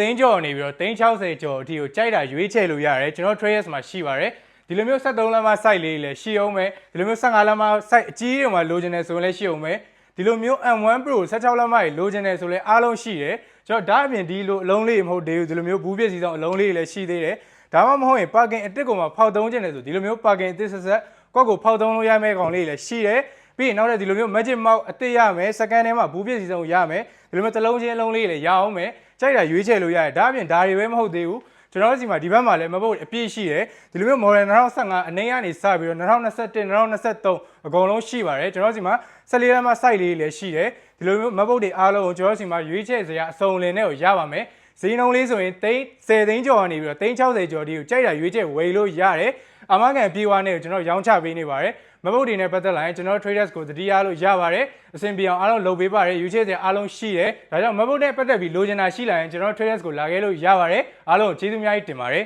သိန်းကျော်နေပြီးတော့360ကျော်အထိကိုကြိုက်တာရွေးချယ်လို့ရတယ်ကျွန်တော် traders မှာရှိပါတယ်ဒီလိုမျိုး73လမ်းမ site လေးလည်းရှိအောင်မယ်ဒီလိုမျိုး15လမ်းမ site အကြီးတွေမှာလိုချင်တယ်ဆိုရင်လည်းရှိအောင်မယ်ဒီလိုမျိုး M1 Pro 16လမ်းမကြီးလိုချင်တယ်ဆိုလည်းအားလုံးရှိတယ်ကျွန်တော်ဒါအပြင်ဒီလိုအလုံးလေးမဟုတ်သေးဘူးဒီလိုမျိုးဘူးပြည့်စီဆောင်အလုံးလေးလည်းရှိသေးတယ်ဒါမှမဟုတ်ရင် parking အစ်စ်ကိုမှဖောက်သုံးခြင်းတယ်ဆိုဒီလိုမျိုး parking အစ်စ်ဆက်ကောက်ကိုဖောက်သုံးလို့ရမယ့်ကောင်လေးလည်းရှိတယ်ပြီးရင်နောက်ထပ်ဒီလိုမျိုး magic mouse အစ်စ်ရမယ် second ထဲမှာဘူးပြည့်စီဆောင်ရမယ်ဒီလိုမျိုးတစ်လုံးချင်းလုံးလေးလည်းရအောင်မယ်ကြိုက်တာရွေးချယ်လို့ရတယ်ဒါအပြင်ဒါတွေပဲမဟုတ်သေးဘူးကျွန်တော်တို့စီမှာဒီဘက်မှာလည်းမဟုတ်အပြည့်ရှိတယ်ဒီလိုမျိုး model 2015အနေကနေစပြီးတော့2021 2023အကုန်လုံးရှိပါတယ်ကျွန်တော်တို့စီမှာ14လမ်းမ site လေးလည်းရှိတယ်ဒီလိုမျိုးမဟုတ်တွေအားလုံးကိုကျွန်တော်တို့စီမှာရွေးချယ်စရာအစုံလင်နဲ့ကိုရပါမယ်ဈေးနှုန်းလေးဆိုရင်10သိန်းကျော်ကနေပြီးတော့360ကျော်ဒီကိုကြိုက်တာရွေးချယ်ဝယ်လို့ရတယ်အာမခံပြေးဝါနဲ့ကိုကျွန်တော်ရောင်းချပေးနေပါတယ်မဟုတ်တွေနဲ့ပတ်သက်လာရင်ကျွန်တော် traders ကိုသတိရလို့ရပါတယ်အဆင်ပြေအောင်အားလုံးလုပ်ပေးပါတယ်ရွေးချယ်စရာအားလုံးရှိတယ်ဒါကြောင့်မဟုတ်နဲ့ပတ်သက်ပြီးလိုချင်တာရှိလာရင်ကျွန်တော် traders ကိုလာခဲ့လို့ရပါတယ်အားလုံးကျေးဇူးအများကြီးတင်ပါတယ်